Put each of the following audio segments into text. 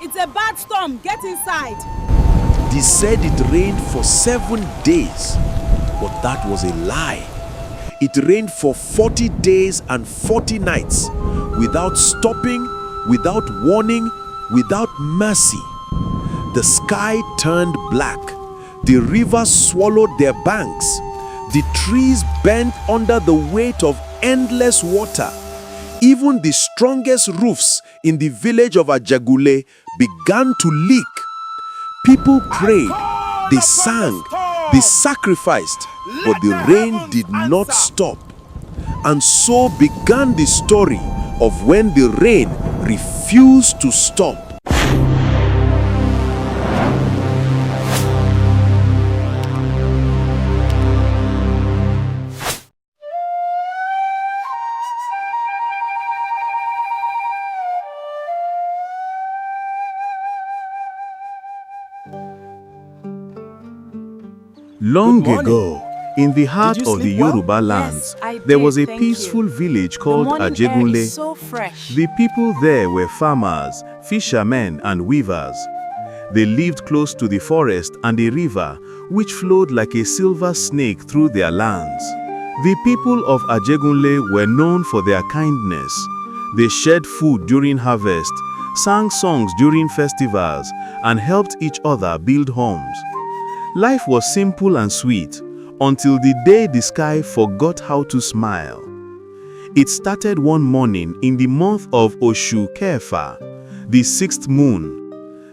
It's a bad storm. Get inside. They said it rained for 7 days, but that was a lie. It rained for 40 days and 40 nights, without stopping, without warning, without mercy. The sky turned black. The rivers swallowed their banks. The trees bent under the weight of endless water. Even the strongest roofs in the village of Ajegunle began to leak. People prayed, they sang, they sacrificed, but the rain did not stop. And so began the story of when the rain refused to stop. Long ago, in the heart of the Yoruba lands, there was a peaceful village called Ajegunle. So fresh. The people there were farmers, fishermen, and weavers. They lived close to the forest and a river which flowed like a silver snake through their lands. The people of Ajegunle were known for their kindness. They shared food during harvest, sang songs during festivals, and helped each other build homes. Life was simple and sweet until the day the sky forgot how to smile. It started one morning in the month of Oshu Kefa, the 6th moon.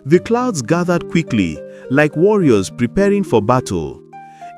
The clouds gathered quickly, like warriors preparing for battle.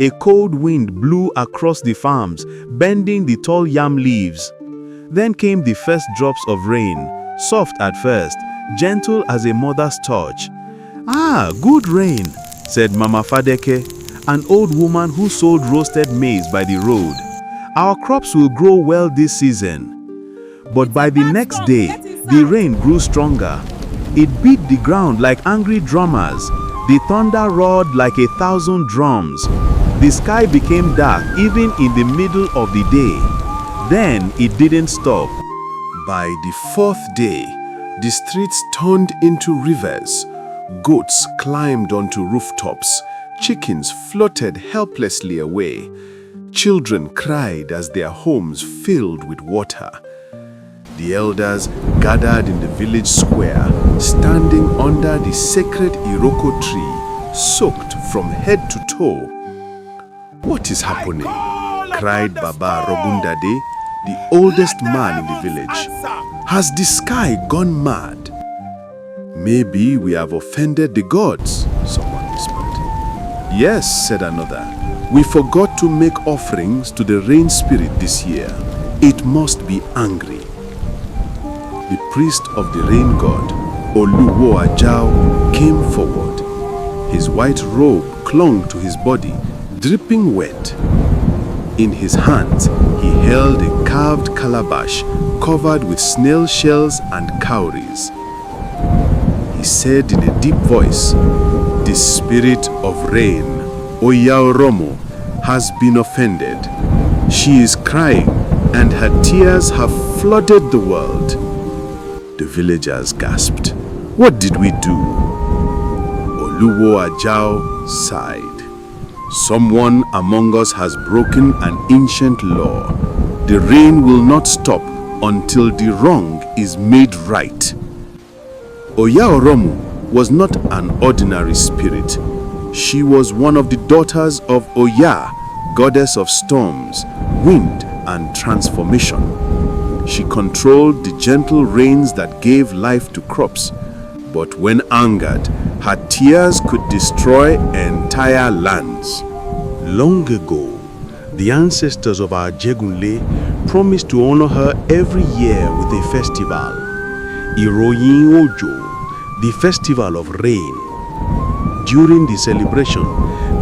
A cold wind blew across the farms, bending the tall yam leaves. Then came the first drops of rain, soft at first, gentle as a mother's touch. "Ah, good rain," said Mama Fadeke, an old woman who sold roasted maize by the road. "Our crops will grow well this season." But by the next day, the rain grew stronger. It beat the ground like angry drummers. The thunder roared like 1,000 drums. The sky became dark even in the middle of the day. Then it didn't stop. By the 4th day, the streets turned into rivers. Goats climbed onto rooftops. Chickens floated helplessly away. Children cried as their homes filled with water. The elders gathered in the village square, standing under the sacred Iroko tree, soaked from head to toe. "What is happening?" cried Baba Rogundade, the oldest man in the village. "Has the sky gone mad?" "Maybe we have offended the gods," someone whispered. "Yes," said another. "We forgot to make offerings to the rain spirit this year. It must be angry." The priest of the rain god, Oluwo-Ajao, came forward. His white robe clung to his body, dripping wet. In his hands, he held a carved calabash covered with snail shells and cowries. He said in a deep voice, "The spirit of rain, Oya-Oromu, has been offended. She is crying, and her tears have flooded the world." The villagers gasped. "What did we do?" Oluwo-Ajao sighed. "Someone among us has broken an ancient law. The rain will not stop until the wrong is made right." Oya-Oromu was not an ordinary spirit. She was one of the daughters of Oya, goddess of storms, wind, and transformation. She controlled the gentle rains that gave life to crops. But when angered, her tears could destroy entire lands. Long ago, the ancestors of our Ajegunle promised to honor her every year with a festival, Iroyin Ojo, the festival of rain. During the celebration,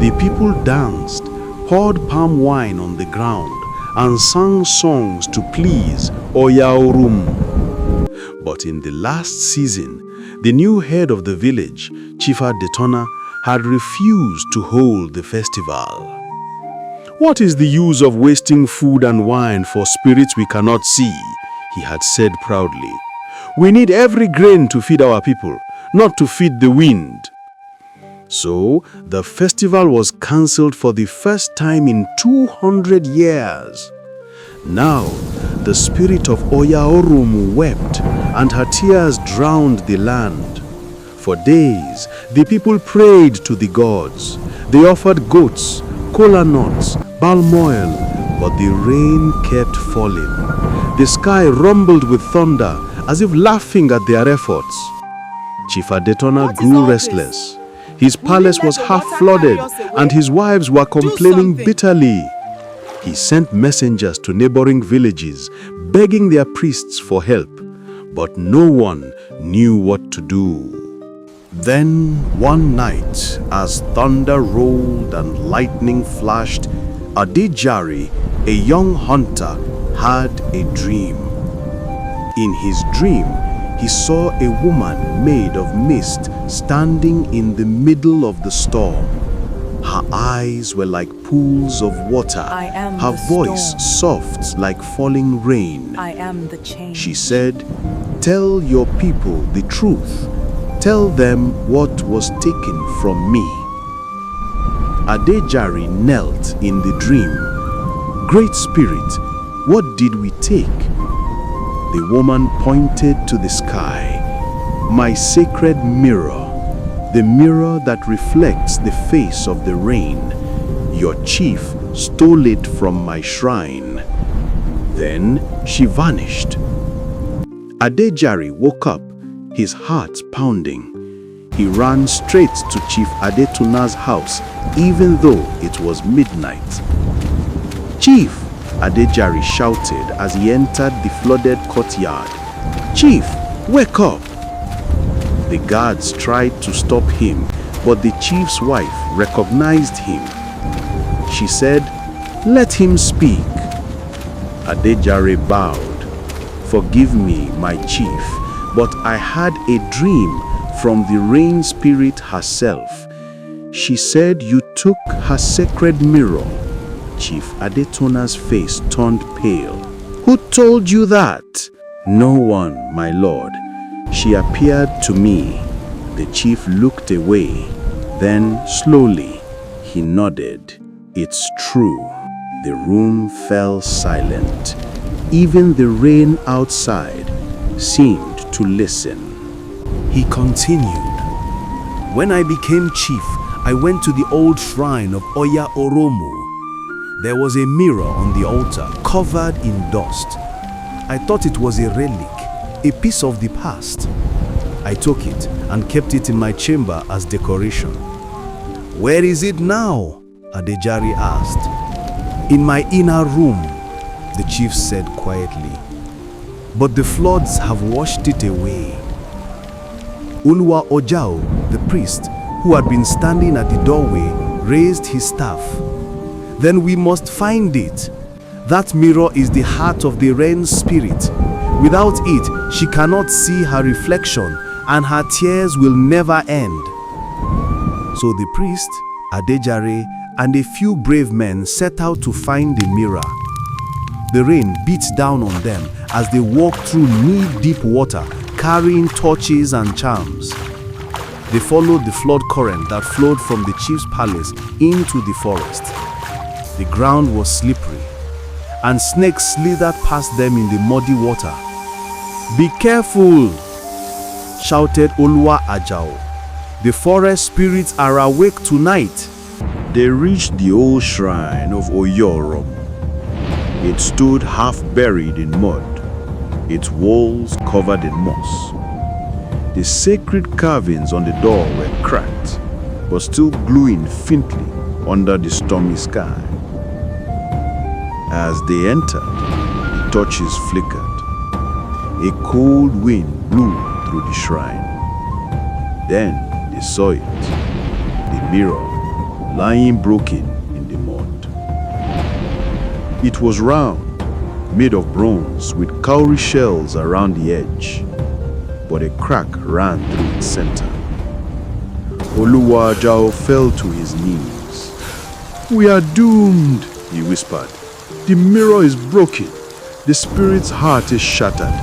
the people danced, poured palm wine on the ground, and sang songs to please Oya-Oromu. But in the last season, the new head of the village, Chief Adetona, had refused to hold the festival. "What is the use of wasting food and wine for spirits we cannot see?" he had said proudly. "We need every grain to feed our people, not to feed the wind. So, the festival was cancelled for the first time in 200 years. Now, the spirit of Oya-Oromu wept, and her tears drowned the land. For days, the people prayed to the gods. They offered goats, kola nuts, palm oil, but the rain kept falling. The sky rumbled with thunder, as if laughing at their efforts. Chief Adetona grew restless. His palace was half flooded, and his wives were complaining bitterly. He sent messengers to neighboring villages, begging their priests for help, but no one knew what to do. Then, one night, as thunder rolled and lightning flashed, Adejare, a young hunter, had a dream. In his dream, he saw a woman made of mist standing in the middle of the storm. Her eyes were like pools of water, her voice soft like falling rain. I am the change. She said, "Tell your people the truth. Tell them what was taken from me." Adejare knelt in the dream. "Great Spirit, what did we take?" The woman pointed to the sky. "My sacred mirror, the mirror that reflects the face of the rain. Your chief stole it from my shrine." Then she vanished. Adejare woke up, his heart pounding. He ran straight to Chief Adetona's house, even though it was midnight. "Chief!" Adejare shouted as he entered the flooded courtyard. "Chief, wake up!" The guards tried to stop him, but the chief's wife recognized him. She said, "Let him speak." Adejare bowed. "Forgive me, my chief, but I had a dream from the rain spirit herself. She said you took her sacred mirror." Chief Adetona's face turned pale. "Who told you that?" "No one, my lord. She appeared to me." The chief looked away. Then, slowly, he nodded. "It's true." The room fell silent. Even the rain outside seemed to listen. He continued, "When I became chief, I went to the old shrine of Oya-Oromu. There was a mirror on the altar covered in dust. I thought it was a relic, a piece of the past. I took it and kept it in my chamber as decoration." "Where is it now?" Adejare asked. "In my inner room," the chief said quietly. "But the floods have washed it away." Oluwa-Ojao, the priest, who had been standing at the doorway, raised his staff. "Then we must find it. That mirror is the heart of the rain spirit. Without it, she cannot see her reflection, and her tears will never end." So the priest, Adejare, and a few brave men set out to find the mirror. The rain beat down on them as they walked through knee-deep water, carrying torches and charms. They followed the flood current that flowed from the chief's palace into the forest. The ground was slippery, and snakes slithered past them in the muddy water. "Be careful!" shouted Oluwa-Ojao. "The forest spirits are awake tonight." They reached the old shrine of Oya-Oromu. It stood half buried in mud, its walls covered in moss. The sacred carvings on the door were cracked, but still glowing faintly under the stormy sky. As they entered, the torches flickered. A cold wind blew through the shrine. Then they saw it, the mirror, lying broken in the mud. It was round, made of bronze with cowrie shells around the edge, but a crack ran through its center. Oluwa-Ojao fell to his knees. "We are doomed," he whispered. "The mirror is broken. The spirit's heart is shattered."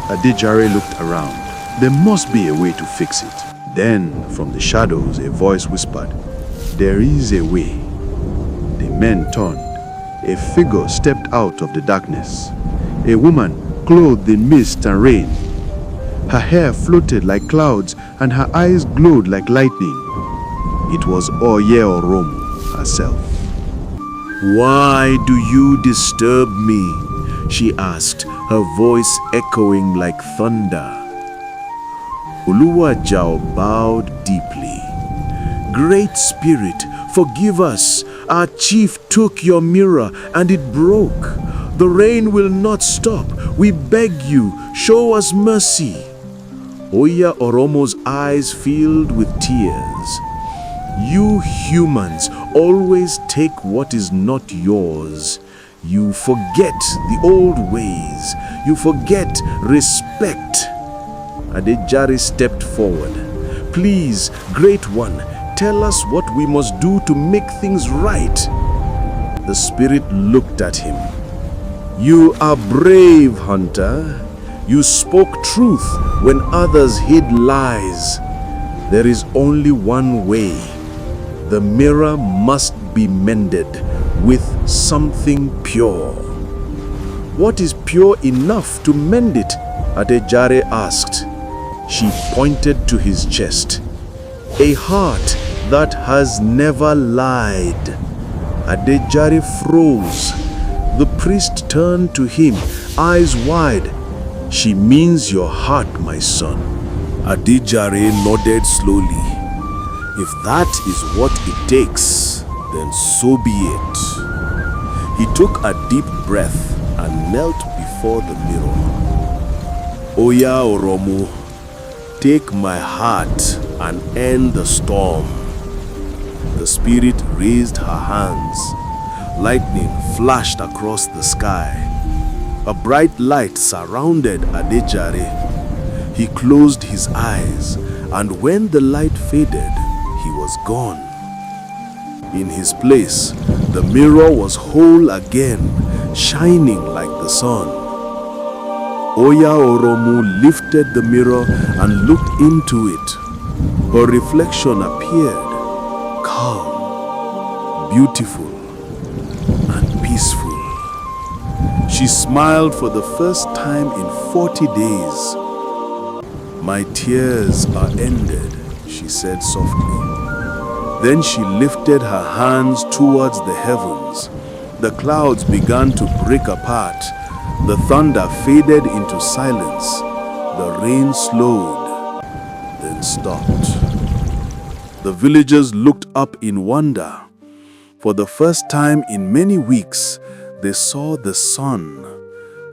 Adejare looked around. There must be a way to fix it. Then, from the shadows, a voice whispered, "There is a way." The men turned. A figure stepped out of the darkness. A woman clothed in mist and rain. Her hair floated like clouds and her eyes glowed like lightning. It was Oya-Oromu herself. "Why do you disturb me?" she asked, her voice echoing like thunder. Oluwajao bowed deeply. "Great Spirit, forgive us. Our chief took your mirror and it broke. The rain will not stop. We beg you, show us mercy." Oya-Oromu's eyes filled with tears. "You humans always take what is not yours. You forget the old ways. You forget respect." Adejare stepped forward. "Please, Great One, tell us what we must do to make things right." The spirit looked at him. "You are brave, hunter. You spoke truth when others hid lies. There is only one way. The mirror must be mended with something pure." "What is pure enough to mend it?" Adejare asked. She pointed to his chest. "A heart that has never lied." Adejare froze. The priest turned to him, eyes wide. "She means your heart, my son." Adejare nodded slowly. "If that is what it takes, then so be it." He took a deep breath and knelt before the mirror. "Oya-Oromu, take my heart and end the storm." The spirit raised her hands. Lightning flashed across the sky. A bright light surrounded Adejare. He closed his eyes, and when the light faded, he was gone. In his place, the mirror was whole again, shining like the sun. Oya-Oromu lifted the mirror and looked into it. Her reflection appeared, calm, beautiful, and peaceful. She smiled for the first time in 40 days. "My tears are ended," she said softly. Then she lifted her hands towards the heavens. The clouds began to break apart. The thunder faded into silence. The rain slowed, then stopped. The villagers looked up in wonder. For the first time in many weeks, they saw the sun,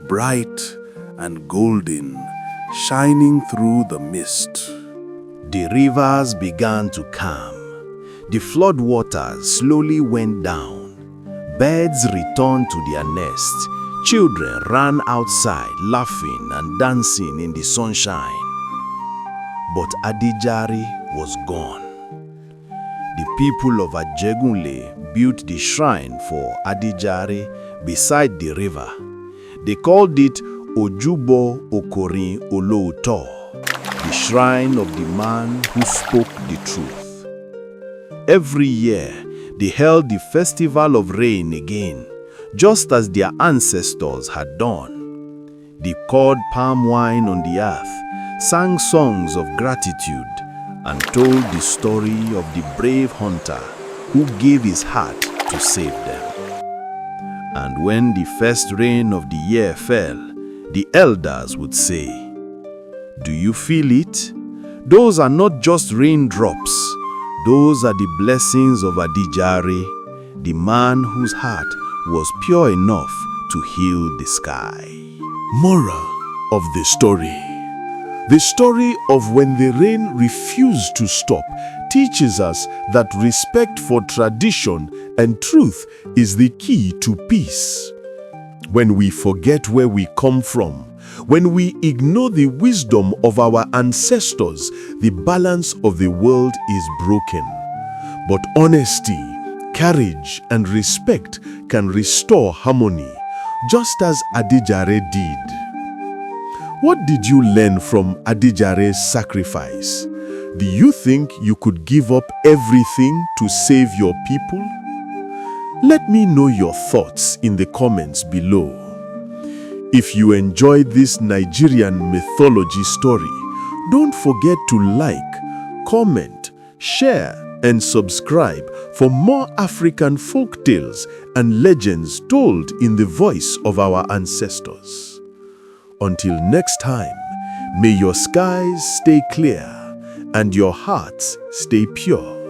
bright and golden, shining through the mist. The rivers began to calm. The flood waters slowly went down. Birds returned to their nests. Children ran outside, laughing and dancing in the sunshine. But Adejare was gone. The people of Ajegunle built the shrine for Adejare beside the river. They called it Ojubo Okorin Olooto, the shrine of the man who spoke the truth. Every year, they held the festival of rain again, just as their ancestors had done. They poured palm wine on the earth, sang songs of gratitude, and told the story of the brave hunter who gave his heart to save them. And when the first rain of the year fell, the elders would say, "Do you feel it? Those are not just raindrops. Those are the blessings of Adejare, the man whose heart was pure enough to heal the sky." Moral of the story. The story of when the rain refused to stop teaches us that respect for tradition and truth is the key to peace. When we forget where we come from, when we ignore the wisdom of our ancestors, the balance of the world is broken. But honesty, courage, and respect can restore harmony, just as Adejare did. What did you learn from Adejare's sacrifice? Do you think you could give up everything to save your people? Let me know your thoughts in the comments below. If you enjoyed this Nigerian mythology story, don't forget to like, comment, share, and subscribe for more African folk tales and legends told in the voice of our ancestors. Until next time, may your skies stay clear and your hearts stay pure.